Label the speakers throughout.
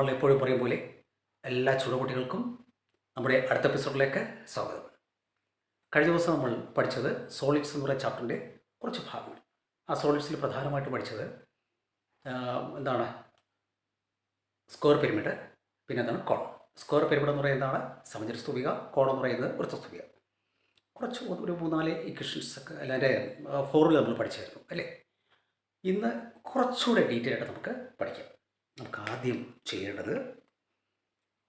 Speaker 1: നമ്മൾ എപ്പോഴും പറയും പോലെ എല്ലാ ചുടുകുട്ടികൾക്കും നമ്മുടെ അടുത്ത എപ്പിസോഡിലേക്ക് സ്വാഗതം. കഴിഞ്ഞ ദിവസം നമ്മൾ പഠിച്ചത് സോളിഡ്സ് എന്നുള്ള ചാപ്റ്ററിൻ്റെ കുറച്ച് ഭാഗങ്ങൾ. ആ സോളിഡ്സിൽ പ്രധാനമായിട്ട് പഠിച്ചത് എന്താണ് സ്ക്വയർ പിരമിഡ്, പിന്നെ എന്താണ് കോൺ. സ്ക്വയർ പിരമിഡ് എന്ന് പറയുന്നത് എന്താണ് സമചതുര സ്തൂപിക, കോൺ എന്ന് പറയുന്നത് വൃത്തസ്തൂപിക. കുറച്ച് ഒരു 3-4 ഇക്വേഷൻസ് ഒക്കെ അതിൻ്റെ ഫോർമുല നമ്മൾ പഠിച്ചായിരുന്നു അല്ലേ. ഇന്ന് കുറച്ചുകൂടെ ഡീറ്റെയിൽ ആയിട്ട് നമുക്ക് പഠിക്കാം. നമുക്ക് ആദ്യം ചെയ്യേണ്ടത്,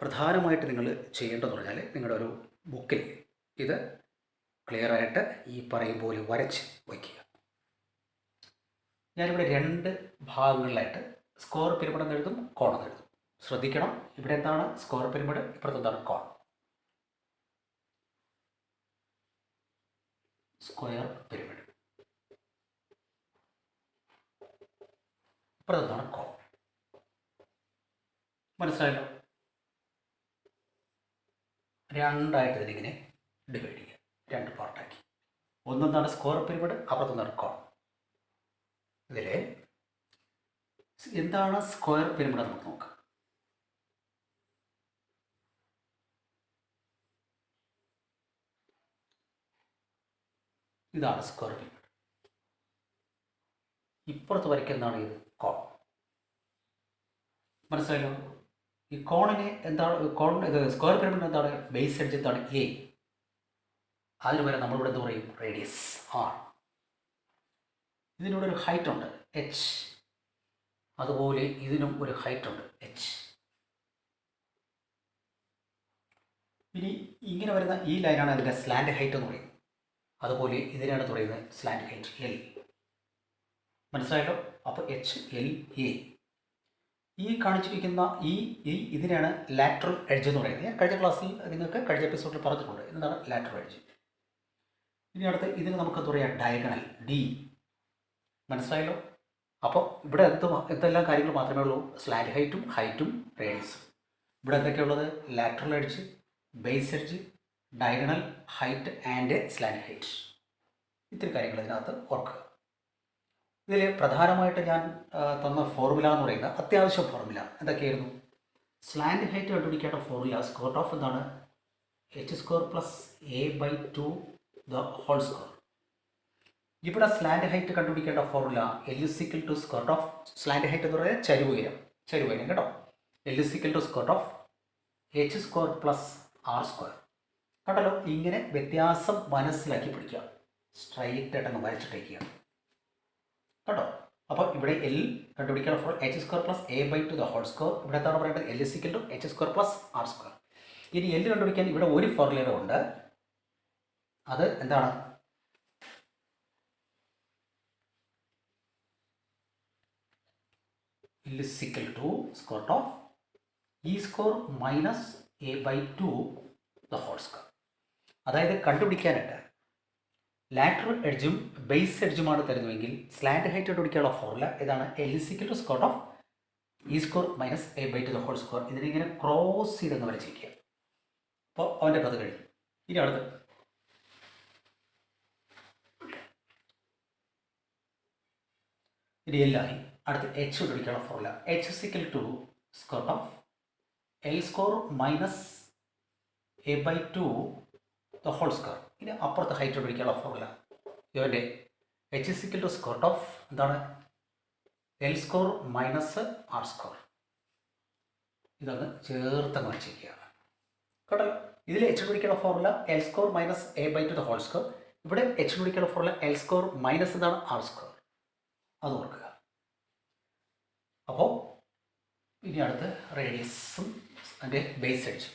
Speaker 1: പ്രധാനമായിട്ട് നിങ്ങൾ ചെയ്യേണ്ടതെന്ന് പറഞ്ഞാൽ നിങ്ങളുടെ ഒരു ബുക്കിൽ ഇത് ക്ലിയറായിട്ട് ഈ പറയും പോലെ വരച്ച് വയ്ക്കുക. ഞാനിവിടെ 2 ഭാഗങ്ങളിലായിട്ട് സ്ക്വയർ പിരമിഡ് എന്ന് എഴുതും, കോൺ എന്ന് എഴുതും. ശ്രദ്ധിക്കണം, ഇവിടെ എന്താണ് സ്ക്വയർ പിരമിഡ്, ഇപ്പുറത്ത് എന്താണ് കോൺ. സ്ക്വയർ പിരമിഡ്, ഇപ്പുറത്ത് എന്താണ് കോൺ. മനസ്സിലായല്ലോ? 2ആയിട്ട് ഇതിനിങ്ങനെ ഡിവൈഡ് ചെയ്യുക, 2 പാർട്ടാക്കി. ഒന്നെന്താണ് സ്ക്വയർ പിരമിഡ്, അപ്പുറത്തൊന്നാണ് കോൺ. ഇതിൽ എന്താണ് സ്ക്വയർ പിരമിഡ് നമുക്ക് നോക്കാം. ഇതാണ് സ്ക്വയർ പിരമിഡ്. ഇപ്പുറത്ത് വരയ്ക്കുന്നതാണ് ഇത് കോൺ. മനസ്സിലായല്ലോ? ഈ കോണിന് എന്താണ് ഇത് സ്ക്വയർ പിരമിഡ് എന്താണ് ബേസ് എഡ്ജ് എന്താണ് എ. അതിന് വരെ നമ്മളിവിടെ എന്ത് പറയും, റേഡിയസ് ആർ. ഇതിനൂടെ ഒരു ഹൈറ്റ് ഉണ്ട് എച്ച്, അതുപോലെ ഇതിനും ഒരു ഹൈറ്റ് ഉണ്ട് എച്ച്. ഇനി ഇങ്ങനെ വരുന്ന ഈ ലൈനാണ് അതിൻ്റെ സ്ലാൻഡ് ഹൈറ്റ് എന്ന് പറയുന്നത്. അതുപോലെ ഇതിനാണ് പറയുന്നത് സ്ലാൻഡ് ഹൈറ്റ് എൽ. മനസ്സിലായല്ലോ? അപ്പോൾ എച്ച് എൽ എ. ഈ കാണിച്ചിരിക്കുന്ന ഇതിനാണ് ലാറ്ററൽ എഡ്ജ് എന്ന് പറയുന്നത്. ഞാൻ കഴിഞ്ഞ ക്ലാസ്സിൽ നിങ്ങൾക്ക് കഴിഞ്ഞ എപ്പിസോഡിൽ പറഞ്ഞിട്ടുണ്ട് എന്താണ് ലാറ്ററൽ എഡ്ജ്. ഇനി അടുത്ത് ഇതിന് നമുക്ക് എന്താ പറയുക, ഡയഗണൽ ഡി. മനസ്സിലായല്ലോ? അപ്പോൾ ഇവിടെ എന്തെല്ലാം കാര്യങ്ങൾ മാത്രമേ ഉള്ളൂ, സ്ലാൻഡ് ഹൈറ്റും റേഡിയസും. ഇവിടെ എന്തൊക്കെയുള്ളത്, lateral edge, base edge, diagonal, height and slant height. ഇത്തിരി കാര്യങ്ങൾ ഇതിനകത്ത് ഓർക്കുക. ഇതിൽ പ്രധാനമായിട്ട് ഞാൻ തന്ന ഫോർമുല എന്ന് പറയുന്നത് അത്യാവശ്യം ഫോർമുല എന്തൊക്കെയായിരുന്നു. സ്ലാൻഡ് ഹൈറ്റ് കണ്ടുപിടിക്കേണ്ട ഫോർമുല സ്ക്വയർ ഓഫ് എന്താണ് h² + a/2 the whole square. ഇവിടെ സ്ലാൻഡ് ഹൈറ്റ് കണ്ടുപിടിക്കേണ്ട formula L = square of slant height എന്ന് പറയുന്നത് ചരിവുയരം കേട്ടോ. L = square of h² + r². കണ്ടല്ലോ? ഇങ്ങനെ വ്യത്യാസം മനസ്സിലാക്കി പിടിക്കുക. സ്ട്രൈറ്റ് ആയിട്ട് അങ്ങ് വരച്ചിട്ടേക്കുക കേട്ടോ. അപ്പോൾ ഇവിടെ എൽ കണ്ടുപിടിക്കാൻ four h² + a/2 the whole square. ഇവിടെ എന്താണ് പറയേണ്ടത്, L = h² + r². ഇനി എൽ കണ്ടുപിടിക്കാൻ ഇവിടെ ഒരു ഫോർമുല ഉണ്ട്. അത് എന്താണ്, L = square of e² - a/2 the whole square. അതായത് കണ്ടുപിടിക്കാനായിട്ട് ലാറ്ററൽ എഡ്ജും ബേസ് എഡ്ജുമാണ് തരുന്നതെങ്കിൽ സ്ലാൻഡ് ഹൈറ്റ് കണ്ടുപിടിക്കാനുള്ള ഫോർമുല ഇതാണ് L = square of e² - a/2 the whole square. ഇതിനിങ്ങനെ ക്രോസ് ചെയ്തെന്ന് വരച്ചിരിക്കുക. അപ്പോൾ അവൻ്റെ കഥ കഴിഞ്ഞു. ഇനി അടുത്ത് ഇനി എല്ലായി അടുത്ത് എച്ച് കണ്ടുപിടിക്കാനുള്ള formula h = square of L² - a/2 the whole square. ഇനി അപ്പുറത്ത് ഹൈറ്റ് കണ്ടുപിടിക്കാനുള്ള ഫോർമുല ഇവൻ്റെ h = സ്ക്വയർ ഓഫ് എന്താണ് L² - r². ഇതൊന്ന് ചേർത്തങ്ങ് വരച്ചിരിക്കുകയാണ് കേട്ടോ. ഇതിൽ h കണ്ടുപിടിക്കാനുള്ള formula L² - a/2 the whole square. ഇവിടെ h കണ്ടുപിടിക്കാനുള്ള ഫോർമുല L² - എന്താണ് r². അത് ഓർക്കുക. അപ്പോൾ ഇനി അടുത്ത് റേഡിയസും അതിൻ്റെ ബേസ് എഡ്ജും.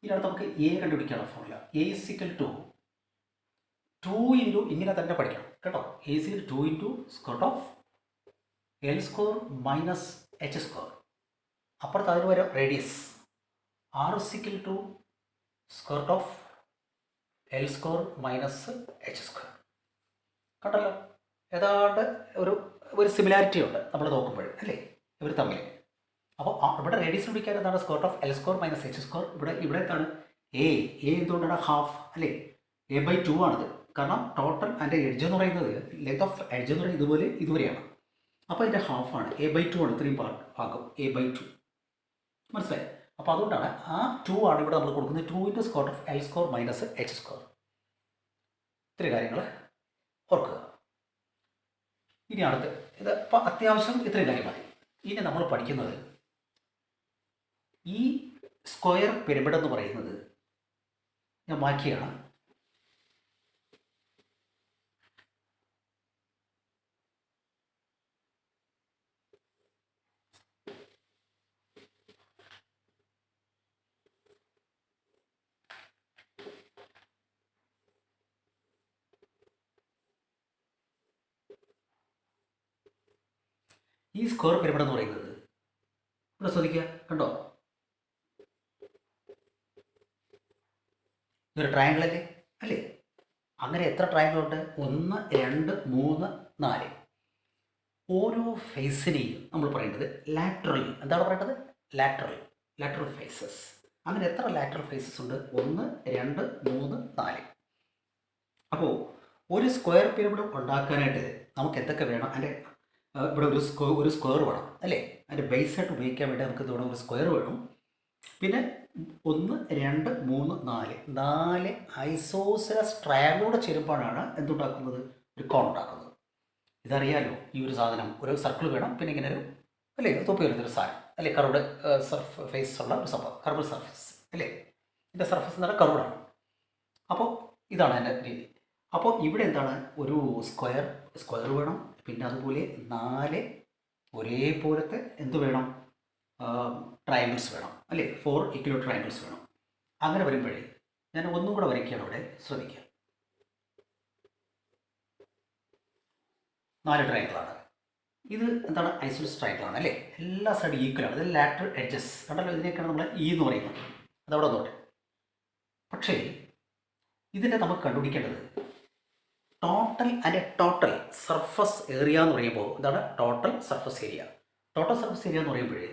Speaker 1: ഇതിനടുത്ത് നമുക്ക് എ കണ്ടുപിടിക്കാനുള്ള ഫോർമുല A = 2 ഇങ്ങനെ തന്നെ പഠിക്കണം കേട്ടോ. A = 2 square of L² - h². അപ്പുറത്ത് അതിന് വരെ radius R = square of L² - h². കണ്ടല്ലോ? ഏതാണ്ട് ഒരു സിമിലാരിറ്റി ഉണ്ട് നമ്മൾ നോക്കുമ്പോൾ അല്ലേ ഇവർ തമ്മിൽ. അപ്പോൾ ഇവിടെ റേഡിയസ് പിടിക്കാൻ എന്താണ് സ്ക്വയർ ഓഫ് L² - h². ഇവിടെ എന്താണ് എ എന്തുകൊണ്ടാണ് ഹാഫ് അല്ലേ, a/2 ആണിത്. കാരണം ടോട്ടൽ അതിൻ്റെ എഡ്ജ് എന്ന് പറയുന്നത് ലെങ്ത് ഓഫ് എഡ്ജ് എന്ന് പറയുന്നത് ഇതുവരെയാണ്. അപ്പോൾ ഇതിൻ്റെ ഹാഫാണ് a/2 ആണ്. ഇത്രയും ഭാഗം a/2. മനസ്സിലായി? അപ്പോൾ അതുകൊണ്ടാണ് ആ 2 ആണ് ഇവിടെ നമ്മൾ കൊടുക്കുന്നത്. 2 into square of L square minus H square. ഇത്രയും കാര്യങ്ങൾ ഓർക്കുക. ഇനി അടുത്ത് ഇത് അപ്പോൾ അത്യാവശ്യം ഇത്രയും കാര്യം മതി. ഇനി നമ്മൾ പഠിക്കുന്നത് ഈ സ്ക്വയർ പിരമിഡ് എന്ന് പറയുന്നത് ഞാൻ മാറ്റിയാണ്. ഈ സ്ക്വയർ പിരമിഡ് എന്ന് പറയുന്നത് ഇവിടെ ശ്രദ്ധിക്കുക, കണ്ടോ? ഇതൊരു ട്രയാങ്കിൾ അല്ലേ? അല്ലേ? അങ്ങനെ എത്ര ട്രയാങ്കിൾ ഉണ്ട്? 1 2 3 4. ഓരോ ഫേസിനെയും നമ്മൾ പറയേണ്ടത് ലാറ്ററൽ. എന്താണ് പറയേണ്ടത്? Lateral faces. അങ്ങനെ എത്ര ലാറ്ററൽ ഫേസസ് ഉണ്ട്? 1 2 3 4. അപ്പോൾ ഒരു സ്ക്വയർ പിരമിഡ് ഉണ്ടാക്കാനായിട്ട് നമുക്ക് എന്തൊക്കെ വേണം? അതിൻ്റെ ഇവിടെ ഒരു സ്ക്വയർ വേണം അല്ലേ? അതിൻ്റെ ബേസായിട്ട് ഉപയോഗിക്കാൻ വേണ്ടി നമുക്ക് ഇവിടെ ഒരു സ്ക്വയർ വേണം. പിന്നെ 1 2 3 4 ഐസോസിലസ് ട്രയാങ്കിളൂടെ ചേരുമ്പോഴാണ് എന്തുണ്ടാക്കുന്നത്? ഒരു കോൺ ഉണ്ടാക്കുന്നത്. ഇതറിയാലോ, ഈ ഒരു സാധനം ഒരു സർക്കിൾ വേണം, പിന്നെ ഇങ്ങനെ ഒരു അല്ലേ തൊപ്പി വരുന്നൊരു സാധനം അല്ലേ, കർവ്ഡ് ഫേസ് ഉള്ള ഒരു സംഭവം, കർവ്ഡ് സർഫസ് അല്ലേ? ഇതിൻ്റെ സർഫസ് എന്ന് പറഞ്ഞാൽ കർവ്ഡാണ്. അപ്പോൾ ഇതാണ് എൻ്റെ രീതി. അപ്പോൾ ഇവിടെ എന്താണ്? ഒരു സ്ക്വയർ വേണം, പിന്നെ അതുപോലെ 4 ഒരേപോലത്തെ എന്ത് വേണം? ട്രയാങ്കിൾസ് വേണം അല്ലേ? 4 ഈക്വൽ ട്രയാങ്കിൾസ് വേണം. അങ്ങനെ വരുമ്പോഴേ ഞാൻ ഒന്നും കൂടെ വരയ്ക്കുകയാണ് ഇവിടെ, ശ്രദ്ധിക്കുക. 4 ട്രയാങ്കിളാണ്. ഇത് എന്താണ്? ഐസോസെലസ് ട്രയാങ്കിളാണ് അല്ലേ? എല്ലാ സൈഡും ഈക്വലാണ്. ഇത് ലാറ്ററൽ എഡ്ജസ് കണ്ടല്ലോ, ഇതിനേക്കാണ് നമ്മൾ ഇ എന്ന് പറയുന്നത്. അതവിടെ നോട്ടെ. പക്ഷേ ഇതിനെ നമുക്ക് കണ്ടുപിടിക്കേണ്ടത് ടോട്ടൽ സർഫസ് ഏരിയ എന്ന് പറയുമ്പോൾ എന്താണ്? ടോട്ടൽ സർഫസ് ഏരിയ എന്ന് പറയുമ്പോഴേ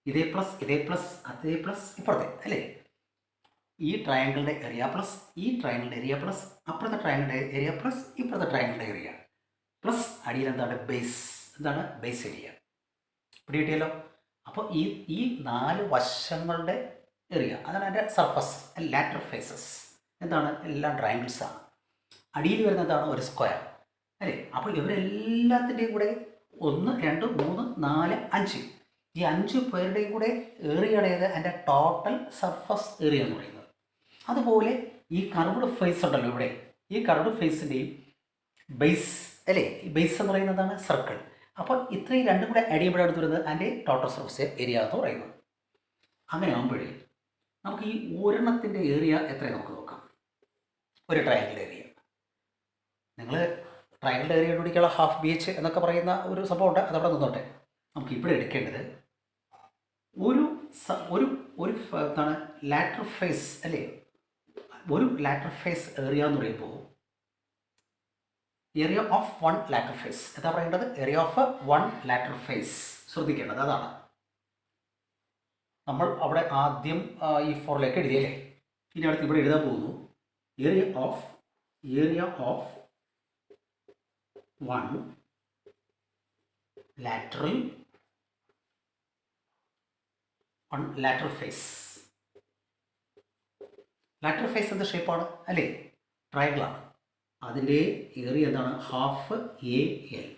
Speaker 1: ഇതേ പ്ലസ് അതേ പ്ലസ് ഇപ്പുറത്തെ അല്ലേ? ഈ ട്രയാങ്കിളിൻ്റെ ഏരിയ പ്ലസ് ഈ ട്രയാങ്കിളിൻ്റെ ഏരിയ പ്ലസ് അപ്പുറത്തെ ട്രയാങ്കിളിൻ്റെ ഏരിയ പ്ലസ് ഇപ്പുറത്തെ ട്രയാങ്കിളിൻ്റെ ഏരിയ പ്ലസ് അടിയിൽ എന്താണ്? Base area. പിടികിട്ടിയല്ലോ? അപ്പോൾ ഈ 4 വശങ്ങളുടെ ഏരിയ അതാണ് അതിൻ്റെ സർഫസ്, ലാറ്ററൽ ഫേസസ്. എന്താണ്? എല്ലാം ട്രയാങ്കിൾസാണ്. അടിയിൽ വരുന്ന എന്താണ്? ഒരു സ്ക്വയർ അല്ലേ? അപ്പോൾ ഇവരെല്ലാത്തിൻ്റെയും കൂടെ 1 2 3 4 5 ഈ 5 പേരുടെയും കൂടെ ഏറിയാണ് ഏത്? എൻ്റെ ടോട്ടൽ സർഫസ് ഏരിയ എന്ന് പറയുന്നത്. അതുപോലെ ഈ കർവ്ഡ് ഫേസ് ഉണ്ടല്ലോ ഇവിടെ, ഈ കർവ്ഡ് ഫേസിൻ്റെയും ബേസ് അല്ലേ? ഈ ബേസ് എന്ന് പറയുന്നതാണ് സർക്കിൾ. അപ്പോൾ ഇത്രയും രണ്ടും കൂടെ ആഡ് ചെയ്യുമ്പോഴാണ് വരുന്നത് അതിൻ്റെ ടോട്ടൽ സർഫസ് ഏരിയ എന്ന് പറയുന്നത്. അങ്ങനെ ആകുമ്പോഴേ നമുക്ക് ഈ ഒരെണ്ണത്തിൻ്റെ ഏരിയ എത്രയും നമുക്ക് നോക്കാം. ഒരു ട്രയാങ്കിൾ ഏരിയ, നിങ്ങൾ ട്രയാങ്കിൾ ഏരിയ കണ്ടുപിടിക്കാനുള്ള ഹാഫ് BH എന്നൊക്കെ പറയുന്ന ഒരു സംഭവം ഉണ്ട്, അതവിടെ നിന്നോട്ടെ. നമുക്ക് ഇവിടെ എടുക്കേണ്ടത് ഒരു എന്താണ്? ലാറ്ററൽ ഫേസ് അല്ലേ? ഒരു ലാറ്ററൽ ഫേസ് ഏരിയ എന്ന് പറയുമ്പോൾ ഏരിയ ഓഫ് 1 ലാറ്ററൽ ഫേസ് എന്താ പറയേണ്ടത്? Area of 1 lateral face. ശ്രദ്ധിക്കേണ്ടത് അതാണ്. നമ്മൾ അവിടെ ആദ്യം ഈ ഫോറിലേക്ക് എഴുതിയല്ലേ, ഇനി അടുത്ത് ഇവിടെ എഴുതാൻ പോകുന്നു area of 1 lateral face. Lateral face എന്ത് ഷേപ്പാണ് അല്ലേ? ട്രയാങ്കിളാണ്. അതിൻ്റെ ഏരിയ എന്താണ്? Half AL.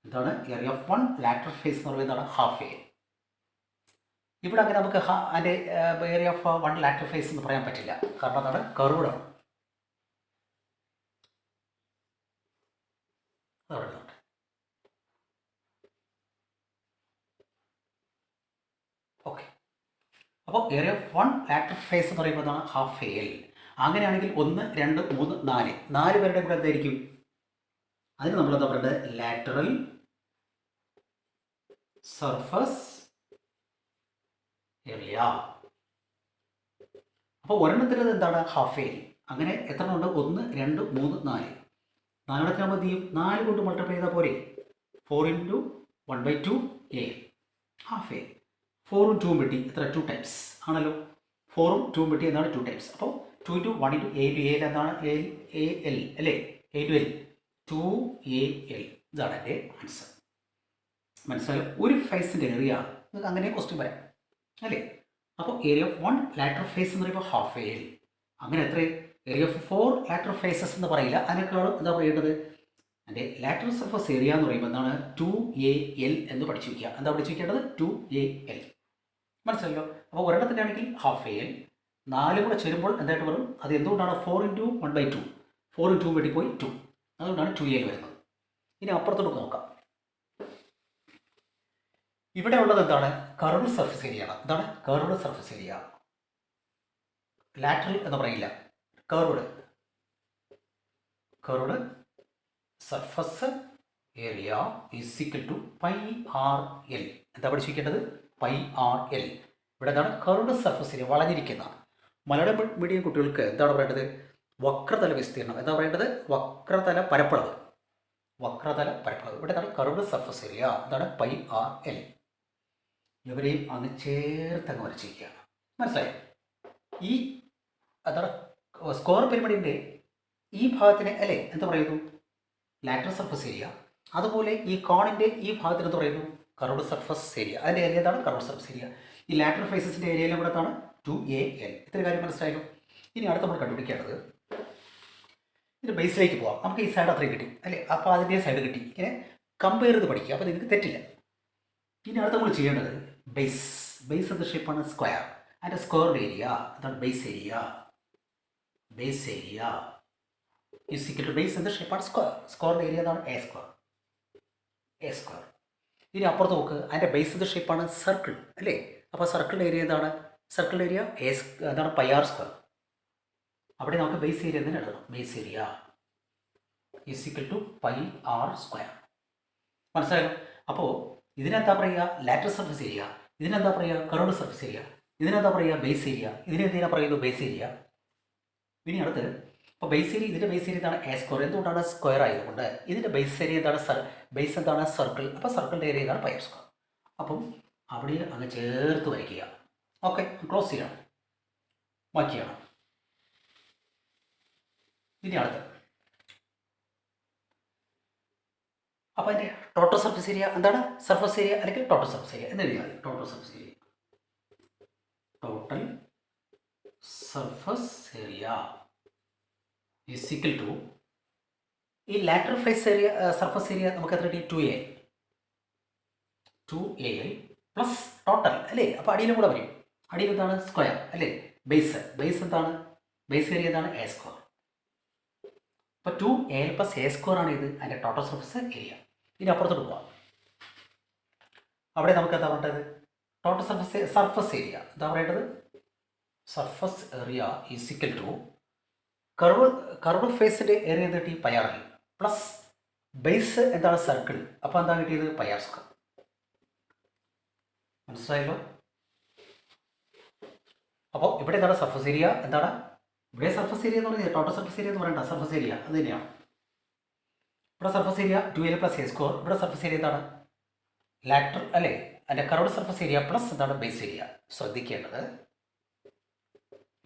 Speaker 1: എന്താണ്? ഏരിയ ഓഫ് 1 ലാറ്ററൽ ഫേസ് എന്ന് പറയുന്നത് എന്താണ്? Half AL. ഇവിടെ അങ്ങനെ നമുക്ക് അതിൻ്റെ ഏരിയ ഓഫ് 1 ലാറ്ററൽ ഫേസ് എന്ന് പറയാൻ പറ്റില്ല, കാരണം അതാണ് കർവ്ഡാണ്. ഓക്കെ. അപ്പോൾ ഏരിയ ഓഫ് 1 ലാറ്ററൽ ഫേസ് എന്ന് പറയുമ്പോൾ എന്താണ്? Half AL. അങ്ങനെയാണെങ്കിൽ 1 2 3 4 പേരുടെ കൂടെ എന്തായിരിക്കും? അതിന് നമ്മൾ എന്താ പറയുന്നത്? Lateral surface area. അപ്പോൾ ഒരെണ്ണത്തിൻ്റെ എന്താണ്? Half AL. അങ്ങനെ എത്ര ഉണ്ട്? 1 2 3 4. 4 മതി 4 കൊണ്ട് മൾട്ടിപ്ലൈ ചെയ്താൽ പോരെ? 4 × 1/2 AL ഹാഫ് AL. 4ഉം 2ഉം വെട്ടി എത്ര? 2 ടൈംസ് ആണല്ലോ. 4ഉം 2ഉം വെട്ടി എന്താണ്? 2 ടൈംസ്. അപ്പോൾ 2 × 1 × A × AL എന്താണ്? AL അല്ലേ? A × L 2AL. ഇതാണ് എൻ്റെ ആൻസർ. മനസ്സിലായോ? ഒരു ഫേസിൻ്റെ ഏരിയ നിങ്ങൾക്ക് അങ്ങനെ ക്വസ്റ്റ്യൻ പറയാം. അല്ലേ? അപ്പോൾ ഏരിയ ഓഫ് 1 ലാറ്ററൽ ഫേസ് എന്ന് പറയുമ്പോൾ ഹാഫ് എ എൽ. അങ്ങനെ എത്ര ഏരിയ ഓഫ് 4 ലാറ്ററൽ ഫേസസ് എന്ന് പറയില്ല, അതിനേക്കാളും എന്താ പറയേണ്ടത്, അതിൻ്റെ ലാറ്ററൽ സർഫസ് ഏരിയ എന്ന് പറയുമ്പോൾ എന്താണ് 2AL എന്ന് പഠിച്ചു വയ്ക്കുക. എന്താ പഠിച്ചു വയ്ക്കേണ്ടത്? 2AL. മനസ്സിലല്ലോ? അപ്പോൾ ഒരെണ്ണത്തിൻ്റെ ആണെങ്കിൽ ഹാഫ് എ എൽ, 4 കൂടെ ചേരുമ്പോൾ എന്തായിട്ട് വരും? അത് എന്തുകൊണ്ടാണ് 4 × 1/2, 4 × 2 വെട്ടിപ്പോയി 2, അതുകൊണ്ടാണ് 2AL വരുന്നത്. ഇനി അപ്പുറത്തോട്ട് നോക്കാം. ഇവിടെ ഉള്ളത് എന്താണ്? കർവ്ഡ് സർഫസ് ഏരിയ ആണ്. എന്താണ്? Curved surface area. ലാറ്ററൽ എന്ന് പറയില്ല, curved surface area is equal to πRL. എന്താ പഠിച്ചിരിക്കേണ്ടത്? πRL. ഇവിടെ എന്താണ്? കർവ്ഡ് സർഫസ് ഏരിയ, വളഞ്ഞിരിക്കുന്ന. മലയാളം മീഡിയം കുട്ടികൾക്ക് എന്താണ് പറയേണ്ടത്? വക്രതല വിസ്തീർണം. എന്താ പറയേണ്ടത്? വക്രതല പരപ്പളവ്. ഇവിടെ എന്താണ്? Curved surface area. എന്താണ്? πRL. ഇവരെയും അങ്ങ് ചേർത്തങ്ങ് വരച്ചിരിക്കുകയാണ്. മനസ്സിലായോ? ഈ എന്താണ് സ്ക്വയർ പിരമിഡിൻ്റെ ഈ ഭാഗത്തിന് അല്ലേ എന്ത് പറയുന്നു? Lateral surface area. അതുപോലെ ഈ കോണിൻ്റെ ഈ ഭാഗത്തിന് എന്ത് പറയുന്നു? Curved surface area. അതിൻ്റെ ഏരിയ എന്താണ്? Curved surface area. ഈ ലാറ്ററൽ ഫേസസിൻ്റെ ഏരിയയിലും കൂടെ എന്താണ്? 2AL. ഇത്രയും കാര്യം മനസ്സിലായല്ലോ. ഇനി അടുത്ത് നമ്മൾ കണ്ടുപിടിക്കേണ്ടത്, ഇതിൻ്റെ ബേസിലേക്ക് പോവാം. നമുക്ക് ഈ സൈഡ് അത്രയും കിട്ടി അല്ലേ? അപ്പോൾ അതിൻ്റെ സൈഡ് കിട്ടി. ഇങ്ങനെ കമ്പയർ ചെയ്ത് പഠിക്കുക, അപ്പോൾ നിങ്ങൾക്ക് തെറ്റില്ല. ഇനി അടുത്ത് നമ്മൾ ചെയ്യേണ്ടത് ബേസ് എന്ന ഷേപ്പാണ് സ്ക്വയർ. അതിൻ്റെ സ്ക്വയർ ഏരിയ അതാണ് ബേസ് ഏരിയ. ബേസ് എന്ന ഷേപ്പാണ് സ്ക്വയർ ഏരിയ എന്നാണ് എ സ്ക്വയർ. ഇനി അപ്പുറത്ത് നോക്ക്, അതിൻ്റെ ബേസ് എന്ന ഷേപ്പാണ് സർക്കിൾ അല്ലേ? അപ്പോൾ സർക്കിളിൻ്റെ ഏരിയ എന്താണ്? സർക്കിളിൻ്റെ ഏരിയ എന്താണ്? πR². അവിടെ നമുക്ക് ബേസ് ഏരിയ തന്നെ എഴുതണം. Base area is equal to πR². മനസ്സിലായോ? അപ്പോൾ ഇതിനെന്താ പറയുക? Lateral surface area. ഇതിനെന്താ പറയുക? Curved surface area. ഇതിനെന്താ പറയുക? Base area. ഇതിനെന്തിനാ പറയുന്നത്? Base area. ഇനി അടുത്ത് അപ്പോൾ ബേസ് ഏരിയ, ഇതിൻ്റെ ബേസ് ഏരിയ എന്താണ്? A square. എന്തുകൊണ്ടാണ്? സ്ക്വയർ ആയതുകൊണ്ട്. ഇതിൻ്റെ ബേസ് ഏരിയ എന്താണ്? ബേസ് എന്താണ്? സർക്കിൾ. അപ്പോൾ സർക്കിളിൻ്റെ ഏരിയ എന്താണ്? πR². അപ്പം അവിടെ അങ്ങ് ചേർത്ത് വരയ്ക്കുക. ഓക്കെ, ക്ലോസ് ചെയ്യണം, ബാക്കിയാണ്. ഇനി അടുത്ത് അപ്പോൾ അതിൻ്റെ ടോട്ടൽ സർഫസ് ഏരിയ എന്താണ്? സർഫസ് ഏരിയ അല്ലെങ്കിൽ ടോട്ടൽ സർഫസ് ഏരിയ എന്ന് എഴുതിയാൽ മതി. Total surface area is equal to, ഈ lateral face area surface area നമുക്ക് എത്ര കിട്ടി? 2AL പ്ലസ് ടോട്ടൽ അല്ലേ? അപ്പോൾ അടിയിലും കൂടെ വരും. അടിയിൽ എന്താണ്? സ്ക്വയർ അല്ലേ? ബേസ് എന്താണ്? ബേസ് ഏരിയ എന്താണ്? A square. അപ്പോൾ 2AL പ്ലസ് എ സ്ക്വയർ ആണ് ഇത് അതിൻ്റെ ടോട്ടൽ സർഫസ് ഏരിയ. ഇനി അപ്പുറത്തോട്ട് പോവാം. അവിടെ നമുക്ക് എന്താ പറയേണ്ടത്? ടോട്ടൽ സർഫസ് ഏരിയ എന്താ പറയേണ്ടത്? Surface area is equal to curve ഫേസിൻ്റെ ഏരിയ എന്ത് കിട്ടി? πRL പ്ലസ് ബേസ് എന്താണ്? സർക്കിൾ. അപ്പോൾ എന്താണ് കിട്ടിയത്? πR². മനസ്സിലായല്ലോ? അപ്പോൾ ഇവിടെ എന്താണ്? സർഫസ് ഏരിയ എന്താണ്? ഇവിടെ സർഫസ് ഏരിയ എന്ന് പറയുന്നത് ടോട്ടൽ സർഫസ് ഏരിയ എന്ന് പറയണ്ട, സർഫസ് ഏരിയ അത് തന്നെയാണ്. ഇവിടെ surface area 2AL plus A square. ഇവിടെ സർഫസ് ഏരിയ എന്താണ്? ലാറ്ററൽ അല്ലേ? അതിൻ്റെ കർവ്ഡ് സർഫസ് ഏരിയ പ്ലസ് എന്താണ്? Base area. ശ്രദ്ധിക്കേണ്ടത്,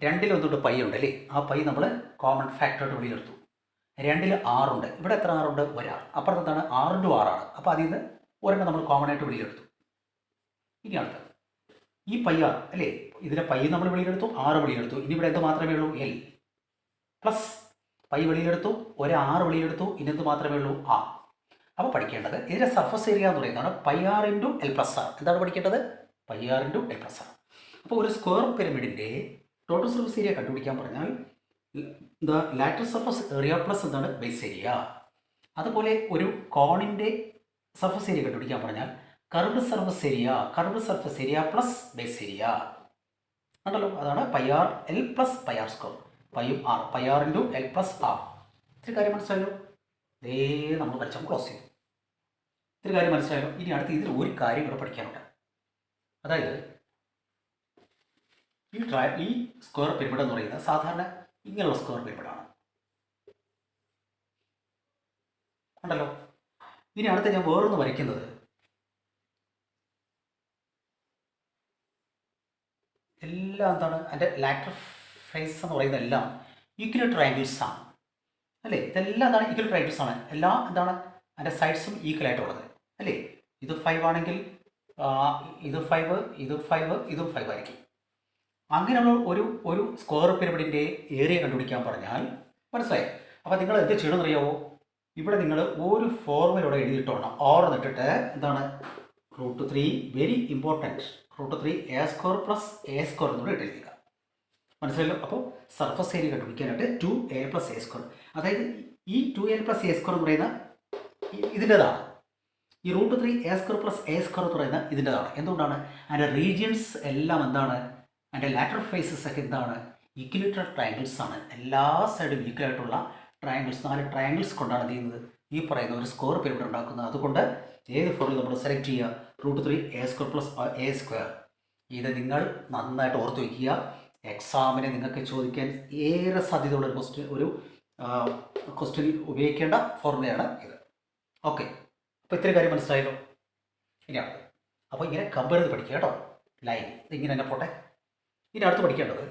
Speaker 1: രണ്ടിലൊന്നുകൊണ്ട് പൈ ഉണ്ട് അല്ലേ? ആ പൈ നമ്മൾ കോമൺ ഫാക്ടറായിട്ട് വെളിയിലെടുത്തു. 2ൽ 6 ഉണ്ട്. ഇവിടെ എത്ര 6 ഉണ്ട്? 1. അപ്പുറത്ത് എന്താണ്? 6 × 6 ആണ്. അപ്പോൾ അതിൽ നിന്ന് ഒരെണ്ണം നമ്മൾ കോമൺ ആയിട്ട് വെളിയിലെടുത്തു. ഇനി അടുത്ത് ഈ πR അല്ലേ? ഇതിലെ പൈ നമ്മൾ വെളിയിലെടുത്തു, 6 വെളിയിലെടുത്തു. ഇനി ഇവിടെ എന്ത് മാത്രമേ ഉള്ളൂ? L പ്ലസ് പൈ വെളിയിലെടുത്തു, 6 വെളിയിലെടുത്തു. ഇനി എന്ത് മാത്രമേ ഉള്ളൂ? ആ. അപ്പോൾ പഠിക്കേണ്ടത് ഇതിൻ്റെ സർഫസ് ഏരിയ എന്ന് പറയുന്നതാണ് πR × L+R. എന്താണ് പഠിക്കേണ്ടത്? πR × L+R. അപ്പോൾ ഒരു സ്ക്വയർ പിരമിഡിൻ്റെ ടോട്ടൽ സർഫസ് ഏരിയ കണ്ടുപിടിക്കാൻ പറഞ്ഞാൽ എന്താ? ലാറ്ററൽ സർഫസ് ഏരിയ പ്ലസ് എന്താണ്? Base area. അതുപോലെ ഒരു കോണിൻ്റെ സർഫസ് ഏരിയ കണ്ടുപിടിക്കാൻ പറഞ്ഞാൽ curved surface area plus base area ഉണ്ടല്ലോ. അതാണ് πRL plus πR². പൈയും R. πR × L+R. ഇത്തിരി കാര്യം മനസ്സിലായല്ലോ? ഇതേ നമ്മൾ പഠിച്ചാൽ ക്ലോസ് ചെയ്യും. ഇത്തിരി കാര്യം മനസ്സിലായല്ലോ? ഇനി അടുത്ത് ഇതിൽ ഒരു കാര്യം കൂടെ പഠിക്കാനുണ്ട്. അതായത് ഈ സ്ക്വയർ പിരമിഡ് എന്ന് പറയുന്നത് സാധാരണ ഇങ്ങനെയുള്ള സ്ക്വയർ പിരമിഡാണ് ഉണ്ടല്ലോ. ഇനി അടുത്ത് ഞാൻ വേറൊന്ന് വരയ്ക്കുന്നത് എല്ലാം എന്താണ്? അതിൻ്റെ ലാറ്ററൽ ഫേസ് എന്ന് പറയുന്നത് എല്ലാം ഈക്വൽ ട്രയാങ്കിൾസ് ആണ് അല്ലേ? ഇതെല്ലാം എന്താണ്? ഈക്വൽ ട്രയാങ്കിൾസ് ആണ്. എല്ലാം എന്താണ്? അതിൻ്റെ സൈഡ്സും ഈക്വൽ ആയിട്ടുള്ളത് അല്ലേ? ഇത് 5 ആണെങ്കിൽ ഇത് 5, ഇത് 5, ഇതും 5 ആയിരിക്കും. അങ്ങനെയുള്ള ഒരു സ്ക്വയർ പിരമിഡിൻ്റെ ഏരിയ കണ്ടുപിടിക്കാൻ പറഞ്ഞാൽ മനസ്സിലായി. അപ്പോൾ നിങ്ങൾ എന്ത് ചെയ്യണമെന്ന് അറിയാമോ? ഇവിടെ നിങ്ങൾ ഒരു ഫോർമുലയോടെ എഴുതിയിട്ടോണം. ഓർ എന്നിട്ടിട്ട് എന്താണ് √3 വെരി ഇമ്പോർട്ടൻറ്റ് √3 a² + a² എന്നൂടെ ഇട്ടിരിക്കുക. മനസ്സിലല്ലോ? അപ്പോൾ സർഫസ് ഏരിയ കണ്ടുപിടിക്കാനായിട്ട് 2a + a². അതായത് ഈ 2a + a² എന്ന് പറയുന്ന ഇതിൻ്റെതാണ്. ഈ √3 a² + a² എന്ന് പറയുന്ന ഇതിൻ്റെതാണ്. എന്തുകൊണ്ടാണ്? അതിൻ്റെ റീജിയൻസ് എല്ലാം എന്താണ്? അതിൻ്റെ ലാറ്ററൽ ഫേസസ് ഒക്കെ എന്താണ്? ഈക്വിലേറ്ററൽ ട്രയാങ്കിൾസ് ആണ്. എല്ലാ സൈഡും ഈക്വൽ ആയിട്ടുള്ള ട്രയാങ്കിൾസ്, 4 ട്രയാങ്കിൾസ് കൊണ്ടാണ് എന്ത് ചെയ്യുന്നത്? ഈ പറയുന്ന ഒരു സ്ക്വയർ പിരമിഡ് ഉണ്ടാക്കുന്നത്. അതുകൊണ്ട് ഏത് ഫോർമുല നമ്മൾ സെലക്ട് ചെയ്യുക? √3 a² + a². ഇത് നിങ്ങൾ നന്നായിട്ട് ഓർത്ത് വയ്ക്കുക. എക്സാമിന് നിങ്ങൾക്ക് ചോദിക്കാൻ ഏറെ സാധ്യതയുള്ള ഒരു ക്വസ്റ്റ്യൻ ഉപയോഗിക്കേണ്ട ഫോർമുലയാണ് ഇത്. ഓക്കെ, അപ്പോൾ ഇത്രയും കാര്യം മനസ്സിലായല്ലോ. ഇനിയാണ് അപ്പോൾ ഇങ്ങനെ കമ്പയർ ചെയ്ത് പഠിക്കുക കേട്ടോ. ലൈൻ ഇങ്ങനെ തന്നെ പോട്ടെ. ഇനി അടുത്ത് പഠിക്കേണ്ടത്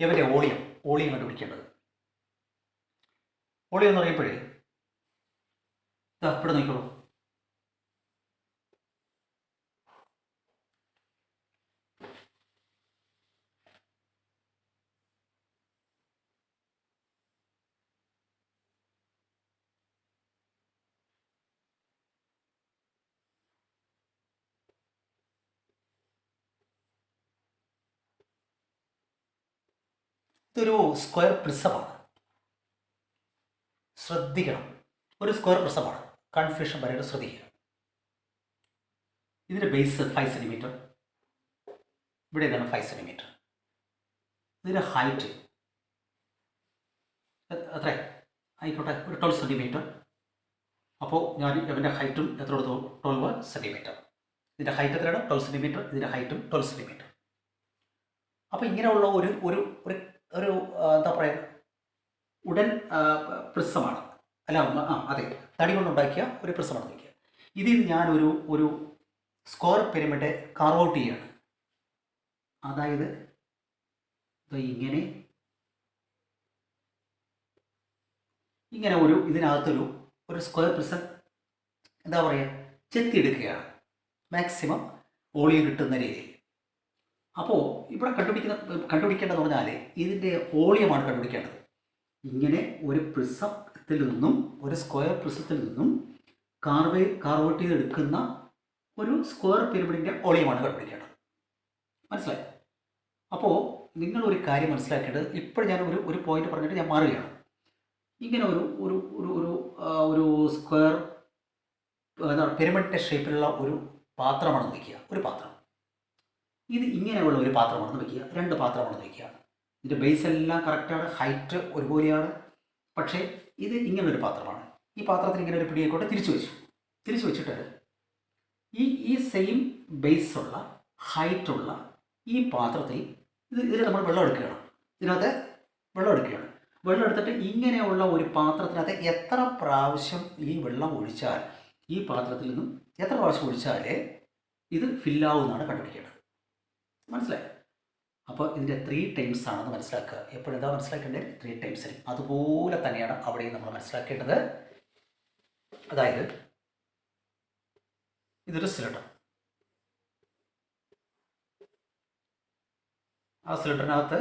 Speaker 1: ഇവൻ്റെ വോളിയം കണ്ടുപിടിക്കേണ്ടത്. വോളിയം എന്ന് പറയുമ്പോഴേ ഇവിടെ നോക്കിക്കോളൂ. ഇതൊരു സ്ക്വയർ പ്രിസമാണ്. ശ്രദ്ധിക്കണം, ഒരു സ്ക്വയർ പ്രിസമാണ്. കൺഫ്യൂഷൻ പറയാൻ ശ്രദ്ധിക്കുക. ഇതിൻ്റെ ബേസ് 5 സെൻറ്റിമീറ്റർ. ഇവിടെ ഇതാണ് 5 സെൻറ്റിമീറ്റർ. ഇതിൻ്റെ ഹൈറ്റ് എത്ര ആയിക്കോട്ടെ, ഒരു 12 സെൻറ്റിമീറ്റർ. അപ്പോൾ ഞാൻ ഇവൻ്റെ ഹൈറ്റും എത്ര കൊടുത്തു? 12 സെൻറ്റിമീറ്റർ. ഇതിൻ്റെ ഹൈറ്റ് എത്രയാണ്? 12 സെൻറ്റിമീറ്റർ. ഇതിൻ്റെ ഹൈറ്റും 12 സെൻറ്റിമീറ്റർ. അപ്പോൾ ഇങ്ങനെയുള്ള ഒരു ഒരു ഒരു എന്താ പറയുക, ഉടൻ പ്രിസമാണ്. അല്ല, അതെ, തടി കൊണ്ടുണ്ടാക്കിയ ഒരു പ്രിസമാണ് നോക്കിയ. ഇതിൽ ഞാനൊരു ഒരു സ്ക്വയർ പിരമിഡ് കാർവ് ഔട്ട് ചെയ്യുകയാണ്. അതായത് ഇങ്ങനെ ഇതിനകത്തൊരു ഒരു സ്ക്വയർ എന്താ പറയുക, ചെത്തിയെടുക്കുകയാണ് മാക്സിമം വോളിയം കിട്ടുന്ന രീതിയിൽ. അപ്പോൾ ഇവിടെ കണ്ടുപിടിക്കേണ്ടതെന്ന് പറഞ്ഞാൽ ഇതിൻ്റെ വോളിയമാണ് കണ്ടുപിടിക്കേണ്ടത്. ഇങ്ങനെ ഒരു പ്രിസത്തിൽ നിന്നും, ഒരു സ്ക്വയർ പ്രിസത്തിൽ നിന്നും കാർവ് ഔട്ട് ചെയ്തെടുക്കുന്ന ഒരു സ്ക്വയർ പിരമിഡിൻ്റെ വോളിയമാണ് കണ്ടുപിടിക്കേണ്ടത്. മനസ്സിലായി? അപ്പോൾ നിങ്ങളൊരു കാര്യം മനസ്സിലാക്കേണ്ടത്, ഇപ്പോൾ ഞാൻ ഒരു പോയിന്റ് പറഞ്ഞിട്ട് ഞാൻ മാറുകയാണ്. ഇങ്ങനെ ഒരു സ്ക്വയർ പിരമിഡിൻ്റെ ഷേപ്പിലുള്ള ഒരു പാത്രമാണെന്ന് വയ്ക്കുക. ഒരു പാത്രം, ഇത് ഇങ്ങനെയുള്ള ഒരു പാത്രമാണെന്ന് വയ്ക്കുക. 2 പാത്രമാണെന്ന് വയ്ക്കുക. ഇതിൻ്റെ ബേസ് എല്ലാം കറക്റ്റാണ്, ഹൈറ്റ് ഒരുപോലെയാണ്. പക്ഷേ ഇത് ഇങ്ങനൊരു പാത്രമാണ്. ഈ പാത്രത്തിന് ഇങ്ങനെ ഒരു പിടിയേക്കോട്ടെ തിരിച്ചു വെച്ചിട്ട് ഈ സെയിം ബേസുള്ള ഹൈറ്റുള്ള ഈ പാത്രത്തിൽ ഇതിൽ നമ്മൾ വെള്ളം എടുക്കുകയാണ്. ഇതിനകത്ത് വെള്ളം എടുത്തിട്ട് ഇങ്ങനെയുള്ള ഒരു പാത്രത്തിനകത്ത് എത്ര പ്രാവശ്യം ഈ വെള്ളം ഒഴിച്ചാൽ, ഈ പാത്രത്തിൽ നിന്നും എത്ര പ്രാവശ്യം ഒഴിച്ചാൽ ഇത് ഫില്ലാവുമെന്നാണ് കണ്ടുപിടിക്കേണ്ടത്. മനസ്സിലായി? അപ്പോൾ ഇതിൻ്റെ 3 ടൈംസ് ആണെന്ന് മനസ്സിലാക്കുക. എപ്പോഴെന്താ മനസ്സിലാക്കേണ്ടത്? 3 ടൈംസ്. അതുപോലെ തന്നെയാണ് അവിടെയും നമ്മൾ മനസ്സിലാക്കേണ്ടത്. അതായത് ഇതൊരു സിലിണ്ടർ. ആ സിലിണ്ടറിനകത്ത്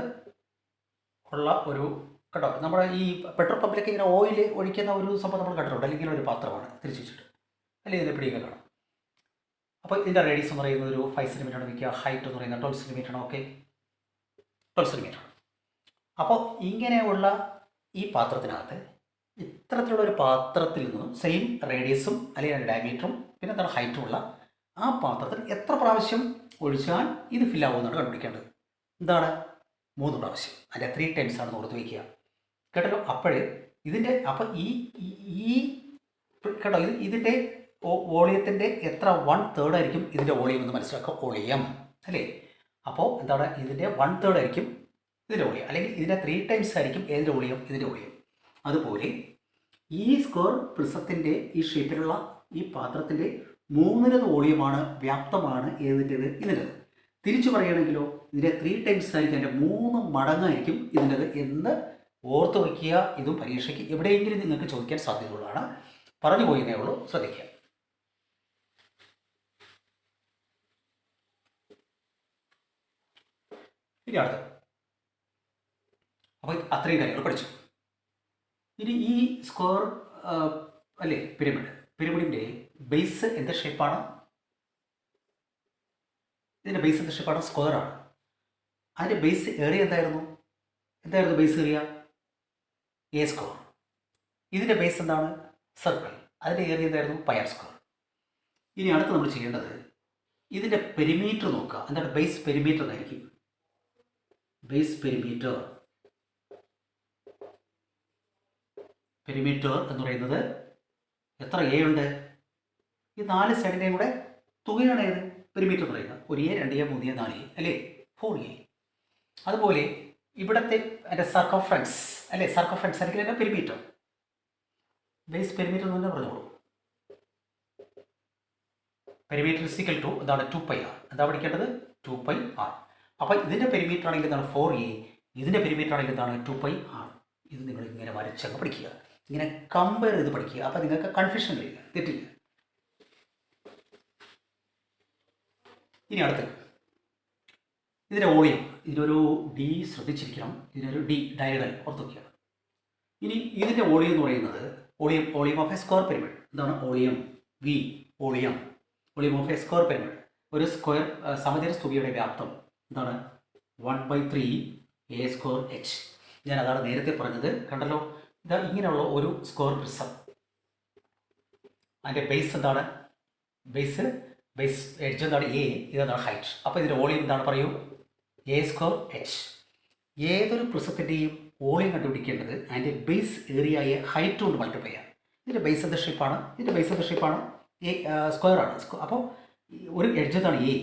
Speaker 1: ഉള്ള ഒരു കേട്ടോ, നമ്മുടെ ഈ പെട്രോൾ പമ്പിലൊക്കെ ഇങ്ങനെ ഓയിൽ ഒഴിക്കുന്ന ഒരു സംഭവം നമ്മൾ കണ്ടിട്ടുണ്ട്. അല്ലെങ്കിൽ ഒരു പാത്രമാണ് തിരിച്ചു വെച്ചിട്ട്, അല്ലെങ്കിൽ ഇതിൻ്റെ പിടിയൊക്കെ കാണാം. അപ്പോൾ ഇതിൻ്റെ റേഡിയസ് എന്ന് പറയുന്നത് ഒരു 5 സെൻറ്റിമീറ്റർ ആണ് വയ്ക്കുക. ഹൈറ്റ് എന്ന് പറയുന്നത് 12 സെൻറ്റിമീറ്റർ ആണ്. Okay, 12 centimetre. അപ്പോൾ ഇങ്ങനെയുള്ള ഈ പാത്രത്തിനകത്ത്, ഇത്തരത്തിലുള്ള ഒരു പാത്രത്തിൽ നിന്നും സെയിം റേഡിയസും അല്ലെങ്കിൽ ഡയമീറ്ററും പിന്നെ എന്താണ് ഹൈറ്റുമുള്ള ആ പാത്രത്തിൽ എത്ര പ്രാവശ്യം ഒഴിച്ചാൽ ഇത് ഫില്ലാവുമെന്നാണ് കണ്ടുപിടിക്കേണ്ടത്. എന്താണ്? 3 പ്രാവശ്യം. അതിൻ്റെ 3 ടൈംസ് ആണെന്ന് ഓർത്ത് വയ്ക്കുക. കേട്ടല്ലോ? അപ്പോൾ ഈ കേട്ടോ, ഇതിൻ്റെ വോളിയത്തിൻ്റെ എത്ര 1/3 ആയിരിക്കും ഇതിൻ്റെ വോളിയം എന്ന് മനസ്സിലാക്കുക. വോളിയം അല്ലേ? അപ്പോൾ എന്താണ്? ഇതിൻ്റെ 1/3 ആയിരിക്കും ഇതിൻ്റെ വോളിയം, അല്ലെങ്കിൽ ഇതിൻ്റെ 3 ടൈംസ് ആയിരിക്കും ഏതിൻ്റെ വോളിയം? ഇതിൻ്റെ വോളിയം. അതുപോലെ ഈ സ്ക്വയർ പ്രിസത്തിൻ്റെ ഈ ഷേപ്പിലുള്ള ഈ പാത്രത്തിൻ്റെ 3 വോളിയമാണ്, വ്യാപ്തമാണ് ഏതിൻ്റെത്? ഇതിൻ്റെത്. തിരിച്ചു പറയുകയാണെങ്കിലോ ഇതിൻ്റെ 3 ടൈംസ് ആയിരിക്കും, അതിൻ്റെ 3 മടങ്ങായിരിക്കും ഇതിൻ്റെത് എന്ന് ഓർത്ത് വയ്ക്കുക. ഇതും പരീക്ഷയ്ക്ക് എവിടെയെങ്കിലും നിങ്ങൾക്ക് ചോദിക്കാൻ സാധ്യതയുള്ളതാണ്. പറഞ്ഞു പോയെന്നേ ഉള്ളൂ, ശ്രദ്ധിക്കുക. ഇനി അടുത്ത്, അപ്പോൾ അത്രയും കാര്യങ്ങൾ പഠിച്ചു. ഇനി ഈ സ്ക്വയർ അല്ലേ പിരമിഡിൻ്റെ ബേസ് എന്ത് ഷേപ്പാണ്? ഇതിൻ്റെ ബേസ് എന്ത് ഷേപ്പാണ്? സ്ക്വയർ ആണ്. അതിൻ്റെ ബേസ് ഏരിയ എന്തായിരുന്നു ബേസ് ഏരിയ? A square. ഇതിൻ്റെ ബേസ് എന്താണ്? സർക്കിൾ. അതിൻ്റെ ഏരിയ എന്തായിരുന്നു? Pi R square. ഇനി അടുത്ത് നമ്മൾ ചെയ്യേണ്ടത് ഇതിൻ്റെ പെരിമീറ്റർ നോക്കുക. എന്താണ്? ബേസ് പെരിമീറ്റർ എന്നായിരിക്കും. ബേസ് പെരിമീറ്റർ എന്ന് പറയുന്നത് എത്ര എ ഉണ്ട്? ഈ 4 സൈഡിൻ്റെയും കൂടെ തുകയാണ് ഏത്? പെരിമീറ്റർ എന്ന് പറയുന്നത്. ഒരു എ, 2 എ, 3 എ, 4 എ അല്ലേ? 4 എ. അതുപോലെ ഇവിടുത്തെ അതിൻ്റെ സർക്കംഫറൻസ് അല്ലേ? സർക്കംഫറൻസ് അല്ലെങ്കിൽ അതിൻ്റെ പെരിമീറ്റർ, ബേസ് പെരിമീറ്റർ എന്ന് തന്നെ പറഞ്ഞോളൂ. പെരിമീറ്റർ ഇസിക്കൽ ടു എന്താണ്? 2πr. എന്താ പഠിക്കേണ്ടത്? 2πr. അപ്പോൾ ഇതിൻ്റെ പെരിമീറ്റർ ആണെങ്കിൽ എന്താണ്? 4a. ഇതിൻ്റെ പെരിമീറ്റർ ആണെങ്കിൽ എന്താണ്? 2πr. ഇത് നിങ്ങൾ ഇങ്ങനെ വരച്ചങ്ങ് പഠിക്കുക, ഇങ്ങനെ കമ്പയർ ചെയ്ത് പഠിക്കുക. അപ്പോൾ നിങ്ങൾക്ക് കൺഫ്യൂഷൻ ഇല്ല, തെറ്റില്ല. ഇനി അടുത്ത് ഇതിൻ്റെ വോളിയം. ഇതിനൊരു ഡി ശ്രദ്ധിച്ചിരിക്കണം. ഇതിനൊരു ഡി ഡയഗണൽ ഓർത്ത് വയ്ക്കുക. ഇനി ഇതിൻ്റെ വോളിയം എന്ന് പറയുന്നത് volume of a square pyramid. എന്താണ് volume? V. Volume of a square pyramid. ഒരു സ്ക്വയർ സമചതുര സ്തൂപിയുടെ വ്യാപ്തം എന്താണ്? 1/3 a സ്ക്വയർ h. ഞാൻ അതാണ് നേരത്തെ പറഞ്ഞത്. കണ്ടല്ലോ, ഇതാ ഇങ്ങനെയുള്ള ഒരു സ്ക്വയർ പ്രിസം. അതിൻ്റെ ബേസ് എന്താണ്? ബേസ് എഡ്ജ് എന്താണ്? എ. ഇതാണ് ഹൈറ്റ്. അപ്പോൾ ഇതിൻ്റെ വോളിയം എന്താണ്? പറയൂ. A square h. ഏതൊരു പ്രിസത്തിൻ്റെയും വോളിയം കണ്ടുപിടിക്കേണ്ടത് അതിൻ്റെ ബേസ് ഏരിയയെ ഹൈറ്റ് കൊണ്ട് മൾട്ടിപ്ലൈ ചെയ്യാം. ഇതിൻ്റെ ബേസ് എന്ത് ഷേപ്പാണ്? എ സ്ക്വയർ ആണ്. അപ്പോൾ ഒരു എഡ്ജ് എന്താണ്? എ.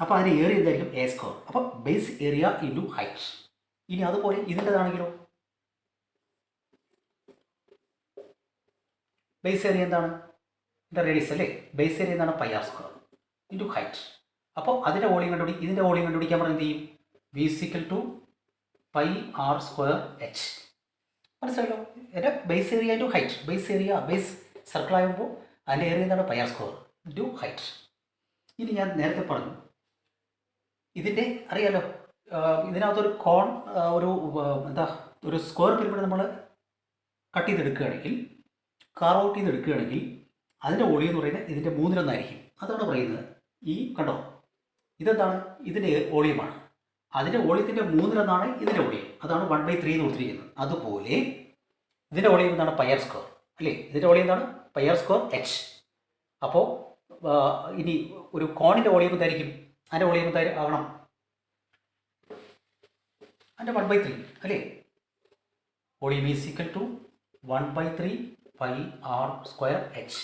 Speaker 1: അപ്പോൾ അതിൻ്റെ ഏരിയ എന്തായിരിക്കും? A square. അപ്പോൾ ബേസ് ഏരിയ ഇൻറ്റു ഹൈറ്റ്. ഇനി അതുപോലെ ഇതിൻ്റെതാണെങ്കിലോ ബേസ് ഏരിയ എന്താണ്? ഇതിൻ്റെ റേഡിയസ് അല്ലേ? ബേസ് ഏരിയ എന്താണ്? Pi R square into height. അപ്പോൾ അതിൻ്റെ വോളിയം ഇതിൻ്റെ വോളിയം കണ്ടുപിടിക്കാൻ പറഞ്ഞാൽ എന്ത് ചെയ്യും? V is equal to pi R square H. മനസ്സിലായല്ലോ? എൻ്റെ base area into height. Base circle ആകുമ്പോൾ അതിൻ്റെ ഏരിയ എന്താണ്? Pi R square into height. ഇനി ഞാൻ നേരത്തെ പറഞ്ഞു ഇതിൻ്റെ അറിയാലോ, ഇതിനകത്തൊരു കോൺ ഒരു സ്ക്വയർ പിരമിഡ് നമ്മൾ കട്ട് ചെയ്തെടുക്കുകയാണെങ്കിൽ, കാർവ് ഔട്ട് ചെയ്തെടുക്കുകയാണെങ്കിൽ അതിൻ്റെ വോളിയം എന്ന് പറയുന്നത് ഇതിൻ്റെ 3/1 അതാണ് പറയുന്നത്. ഈ കണ്ടോ, ഇതെന്താണ്? ഇതിൻ്റെ വോളിയമാണ്. അതിൻ്റെ വോളിയത്തിൻ്റെ 3/1 ഇതിൻ്റെ വോളിയം. അതാണ് 1/3 എന്ന് കൊടുത്തിരിക്കുന്നത്. അതുപോലെ ഇതിൻ്റെ വോളിയം എന്താണ്? പൈ ആർ സ്ക്വയർ അല്ലേ? ഇതിൻ്റെ വോളിയം എന്താണ്? Pi R square H. അപ്പോൾ ഇനി ഒരു കോണിൻ്റെ വോളിയം എന്തായിരിക്കും? അതിൻ്റെ വോളിയം ആകണം അതിൻ്റെ 1/3 അല്ലേ? Volume is equal to 1/3 pi R square H.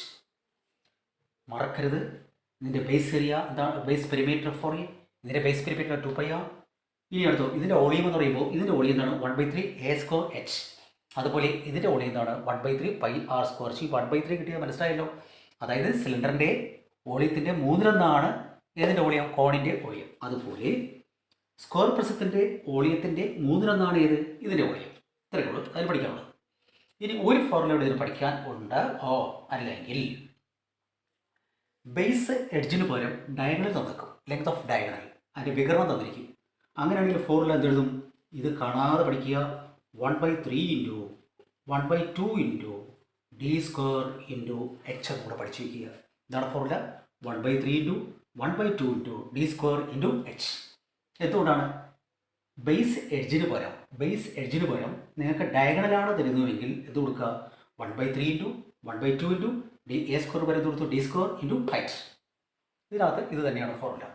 Speaker 1: മറക്കരുത്. ഇതിൻ്റെ ബേസ് ഏരിയ എന്താണ്? Base perimeter 4a. ഇതിൻ്റെ ബേസ് പെരിമീറ്റർ 2πr. ഇനി അടുത്തോ ഇതിൻ്റെ വോളിയം എന്ന് പറയുമ്പോൾ ഇതിൻ്റെ വോളിയം എന്താണ്? 1/3 a സ്ക്വയർ എച്ച്. അതുപോലെ ഇതിൻ്റെ വോളിയം എന്താണ്? 1/3 പൈ ആർ സ്ക്വയർ. ഈ 1/3 കിട്ടിയത് മനസ്സിലായല്ലോ. അതായത് സിലിണ്ടറിൻ്റെ വോളിയത്തിൻ്റെ 3/1 ഏതിൻ്റെ വോളിയം? കോണിൻ്റെ വോളിയം. അതുപോലെ സ്ക്വയർ പ്രിസത്തിൻ്റെ വോളിയത്തിൻ്റെ 3/1 ഏത്? ഇതിൻ്റെ വോളിയം. ഇത്രയേ ഉള്ളൂ അതിൽ പഠിക്കാനുള്ളത്. ഇനി ഒരു ഫോർമുല ഇതിന് പഠിക്കാൻ ഉണ്ട്. അല്ലെങ്കിൽ ബേസ് എഡ്ജിന് പകരം ഡയഗണൽ തന്നേക്കും. ലെങ്ത് ഓഫ് ഡയഗണൽ, അതിൻ്റെ വികരണം തന്നിരിക്കും. അങ്ങനെയാണെങ്കിൽ ഫോർമുല എന്തെഴുതും? ഇത് കാണാതെ പഠിക്കുക. 1/3 into 1/2 into D square into H എന്ന് കൂടെ പഠിച്ചു വയ്ക്കുക. ഇതാണ് formula. 1/3 into 1/2 into D square into H. എന്തുകൊണ്ടാണ്? ബേസ് എഡ്ജിന് പകരം നിങ്ങൾക്ക് ഡയഗണലാണ് തരുന്നതെങ്കിൽ എന്ത് കൊടുക്കുക? 1/3 into 1/2 into D A square വരെ കൊടുത്തു ഡി സ്ക്വയർ ഇൻറ്റു ഹൈറ്റ്. ഇതിനകത്ത് ഇത് തന്നെയാണ് ഫോർമുല.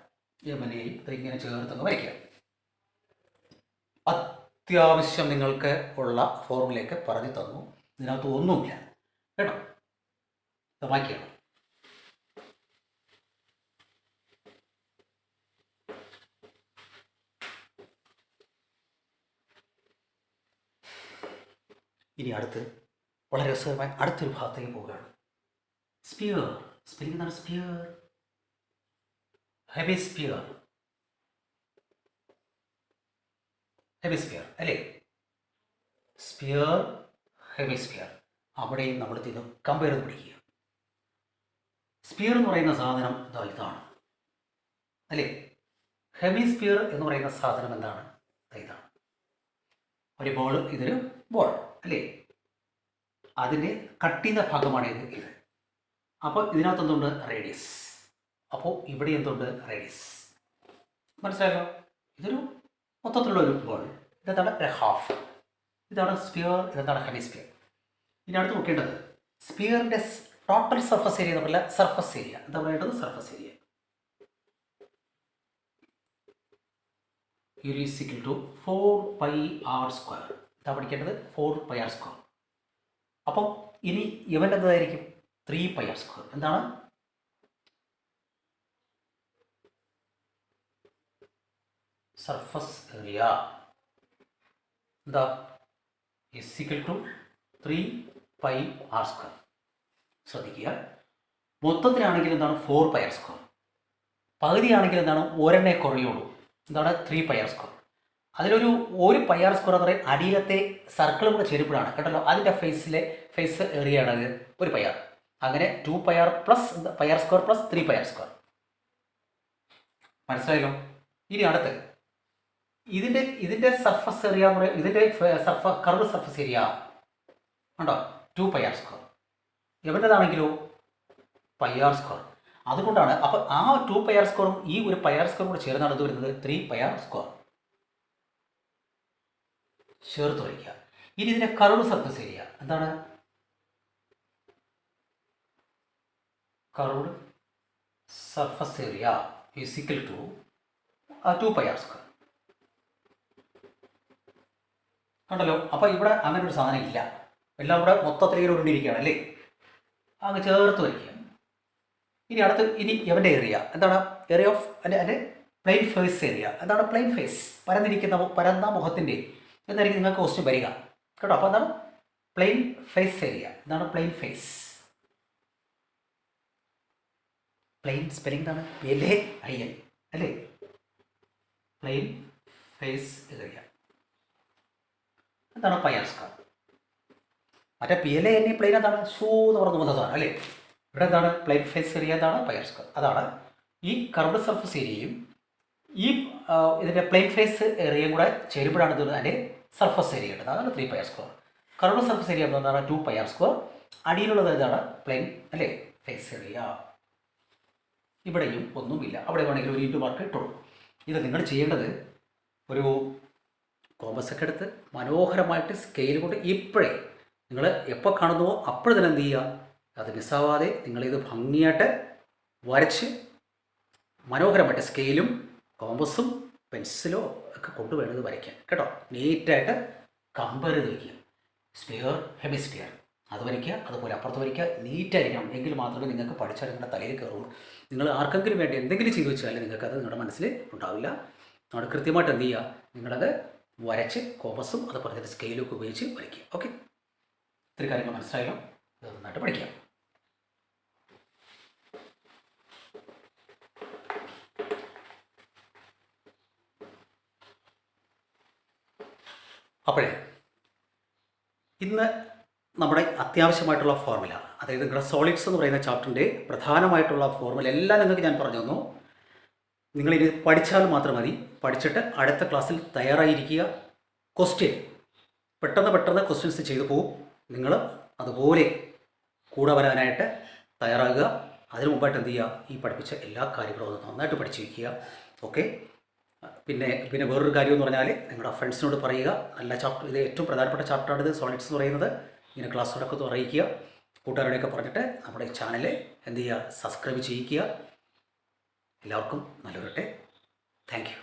Speaker 1: എമ്മനെയും ഇങ്ങനെ ചേർത്തൊന്ന് വരയ്ക്കുക. അത്യാവശ്യം നിങ്ങൾക്ക് ഉള്ള ഫോർമുലയൊക്കെ പറഞ്ഞു തന്നു. ഇതിനകത്ത് ഒന്നുമില്ല കേട്ടോ. ബാക്കിയാണ്. ഇനി അടുത്ത് വളരെ രസകരമായ അടുത്തൊരു ഭാഗത്തേക്ക് പോവുകയാണ്. സ്പിയർ. സ്പെല്ലിംഗ് എന്താണ്? സ്പിയർ. ഹെമിസ്ഫിയർ അല്ലേ? Sphere, hemisphere. അവിടെയും നമ്മൾ ഇത് കമ്പയർ ചെയ്ത് പിടിക്കുക. സ്പിയർ എന്ന് പറയുന്ന സാധനം ഇതാണ് അല്ലേ? ഹെമിസ്ഫിയർ എന്ന് പറയുന്ന സാധനം എന്താണ്? ഇതാണ് ഒരു ബോൾ, ഇതൊരു ബോൾ അല്ലേ. അതിൻ്റെ കട്ട് ചെയ്ത ഭാഗമാണ് ഇത്. അപ്പോൾ ഇതിനകത്ത് എന്തുണ്ട്? റേഡിയസ്. അപ്പോൾ ഇവിടെ എന്തുണ്ട്? റേഡിയസ്. മനസ്സിലായല്ലോ? ഇതൊരു മൊത്തത്തിലുള്ള ഒരു ബോൾ. ഇതെന്താണ്? ഒരു ഹാഫ്. ഇതാണ് സ്പിയർ, ഇതെന്താണ്? ഹെമിസ്ഫിയർ. ഇനി അടുത്ത് നോക്കേണ്ടത് സ്പിയറിൻ്റെ ടോട്ടൽ സർഫസ് ഏരിയ എന്ന് പറഞ്ഞാൽ സർഫസ് ഏരിയ. എന്താ പറയേണ്ടത്? Surface area is equal to 4πr². ഇതാ പഠിക്കേണ്ടത് 4πr². അപ്പം ഇനി ഇവൻ്റെ എന്തായിരിക്കും? 3πr². എന്താണ്? സർഫസ് ഏരിയ എന്താ? is equal to 3πr². ശ്രദ്ധിക്കുക, മൊത്തത്തിലാണെങ്കിൽ എന്താണ്? 4πr². പകുതിയാണെങ്കിൽ എന്താണ്? ഒരെണ്ണേ കുറയുള്ളൂ. എന്താണ്? 3πr². അതിലൊരു πr² എന്ന് പറയുന്നത് അടിയിലത്തെ സർക്കിളും കൂടെ ചേരുമ്പോഴാണ് കേട്ടല്ലോ. അതിൻ്റെ ഫേസ് ഏരിയയാണ് അത് ഒരു പയർ. അങ്ങനെ 2πr plus πr² plus 3πr². മനസ്സിലായല്ലോ? ഇനി അടുത്ത് ഇതിൻ്റെ സർഫസ് ഏരിയ എന്ന് പറയുന്നത് ഇതിൻ്റെ കർവ് സർഫസ് ഏരിയ ഉണ്ടോ? 2πr². എവൻ്റെതാണെങ്കിലോ πr². അതുകൊണ്ടാണ് അപ്പോൾ ആ 2πr² ഈ ഒരു πr² കൂടെ ചേർന്നാണ് ഇത് വരുന്നത് 3πr². ചേർത്ത് വയ്ക്കുക. ഇനി ഇതിൻ്റെ കർവ് സർഫസ് ഏരിയ എന്താണ്? Curved surface area is equal to 2πr². കണ്ടല്ലോ? അപ്പോൾ ഇവിടെ അങ്ങനെ ഒരു സാധനം ഇല്ല. എല്ലാം കൂടെ മൊത്തത്തിലേക്ക് ഉരുണ്ടിരിക്കുകയാണ് അല്ലേ. അങ്ങ് ചേർത്ത് വയ്ക്കുക. ഇനി അടുത്ത് ഇവൻ്റെ ഏരിയ എന്താണ്? ഏരിയ ഓഫ് അതിൻ്റെ പ്ലെയിൻ ഫേസ് ഏരിയ എന്താണ്? പ്ലെയിൻ ഫേസ്, പരന്ന മുഖത്തിൻ്റെ എന്നായിരിക്കും നിങ്ങൾക്ക് ക്വസ്റ്റ്യൻ വരിക കേട്ടോ. അപ്പോൾ എന്താണ്? Plain face area. എന്താണ് പ്ലെയിൻ ഫേസ്? പ്ലെയിൻ സ്പെല്ലിംഗ് എന്താണ്? PLAIN അല്ലേ. പ്ലെയിൻ ഫേസ് ഏരിയ എന്താണ്? πr². മറ്റേ PLAIN പ്ലെയിൻ എന്താണ്? ഷൂ എന്ന് പറഞ്ഞ മുഖത്താണ് അല്ലേ. ഇവിടെ എന്താണ്? പ്ലെയിൻ ഫേസ് ഏരിയ എന്താണ്? πr². അതാണ് ഈ കർവ്ഡ് സർഫസ് ഏരിയയും ഈ ഇതിൻ്റെ പ്ലെയിൻ ഫേസ് ഏരിയയും കൂടെ ചേരുമ്പോഴാണ് ഇത് അതിൻ്റെ സർഫസ് ഏരിയ കിട്ടുന്നത്. അതാണ് 3πr². കർവ്ഡ് സർഫസ് ഏരിയ എന്താണ്? 2πr². അടിയിലുള്ളത് ഏതാണ്? പ്ലെയിൻ അല്ലേ, ഫേസ് ഏരിയ. ഇവിടെയും ഒന്നുമില്ല. അവിടെ വേണമെങ്കിൽ ഒരു ഇൻറ്റു മാർക്ക് ഇട്ടുള്ളൂ. ഇത് നിങ്ങൾ ചെയ്യേണ്ടത് ഒരു കോമ്പസൊക്കെ എടുത്ത് മനോഹരമായിട്ട് സ്കെയിൽ കൊണ്ട് ഇപ്പോഴേ നിങ്ങൾ എപ്പോൾ കാണുന്നുവോ അപ്പോൾ തന്നെ എന്ത് ചെയ്യുക, അത് മിസ്സാവാതെ നിങ്ങളിത് ഭംഗിയായിട്ട് വരച്ച് മനോഹരമായിട്ട് സ്കെയിലും കോമ്പസും പെൻസിലോ ഒക്കെ കൊണ്ടുവേണം ഇത് വരയ്ക്കാൻ കേട്ടോ. നീറ്റായിട്ട് കമ്പയർ ചെയ്ത് വയ്ക്കുക. സ്പിയർ, ഹെമിസ്ഫിയർ അത് വരയ്ക്കുക, അതുപോലെ അപ്പുറത്ത് വരയ്ക്കുക. നീറ്റായിരിക്കണം. എങ്കിൽ മാത്രമേ നിങ്ങൾക്ക് പഠിച്ചാൽ നിങ്ങളുടെ തലയിൽ കയറുള്ളൂ. നിങ്ങൾ ആർക്കെങ്കിലും വേണ്ടി എന്തെങ്കിലും ചെയ്തു വെച്ചാൽ നിങ്ങൾക്കത് നിങ്ങളുടെ മനസ്സിൽ ഉണ്ടാവില്ല. അവിടെ കൃത്യമായിട്ട് എന്ത് ചെയ്യുക, നിങ്ങളത് വരച്ച് കോമ്പസും അതുപോലെ തന്നെ സ്കെയിലും ഒക്കെ ഉപയോഗിച്ച് വരയ്ക്കുക. ഓക്കെ, ഇത്തിരി കാര്യങ്ങൾ മനസ്സിലായല്ലോ. ഇത് നന്നായിട്ട് പഠിക്കുക. അപ്പോഴേ ഇന്ന് നമ്മുടെ അത്യാവശ്യമായിട്ടുള്ള ഫോർമുല, അതായത് നിങ്ങളുടെ സോളിഡ്സ് എന്ന് പറയുന്ന ചാപ്റ്ററിൻ്റെ പ്രധാനമായിട്ടുള്ള ഫോർമുല എല്ലാം നിങ്ങൾക്ക് ഞാൻ പറഞ്ഞു തന്നു. നിങ്ങളിത് പഠിച്ചാൽ മാത്രം മതി. പഠിച്ചിട്ട് അടുത്ത ക്ലാസ്സിൽ തയ്യാറായിരിക്കുക. പെട്ടെന്ന് ക്വസ്റ്റ്യൻസ് ചെയ്തു പോകും. നിങ്ങൾ അതുപോലെ കൂടെ വരാനായിട്ട് തയ്യാറാകുക. അതിനു മുമ്പായിട്ട് എന്ത് ചെയ്യുക, ഈ പഠിപ്പിച്ച എല്ലാ കാര്യങ്ങളും ഒന്ന് നന്നായിട്ട് പഠിച്ചു വയ്ക്കുക. ഓക്കെ, പിന്നെ വേറൊരു കാര്യം എന്ന് പറഞ്ഞാൽ നിങ്ങളുടെ ഫ്രണ്ട്സിനോട് പറയുക. നല്ല ചാപ്റ്റർ, ഇത് ഏറ്റവും പ്രധാനപ്പെട്ട ചാപ്റ്ററാണ് ഇത്, സോളിഡ്സ് എന്ന് പറയുന്നത്. ഇങ്ങനെ ക്ലാസ്സുകളൊക്കെ അറിയിക്കുക. കൂട്ടുകാരുടെയൊക്കെ പറഞ്ഞിട്ട് നമ്മുടെ ചാനൽ എന്ത് ചെയ്യുക, സബ്സ്ക്രൈബ് ചെയ്യിക്കുക. എല്ലാവർക്കും നല്ലൊരു താങ്ക് യു.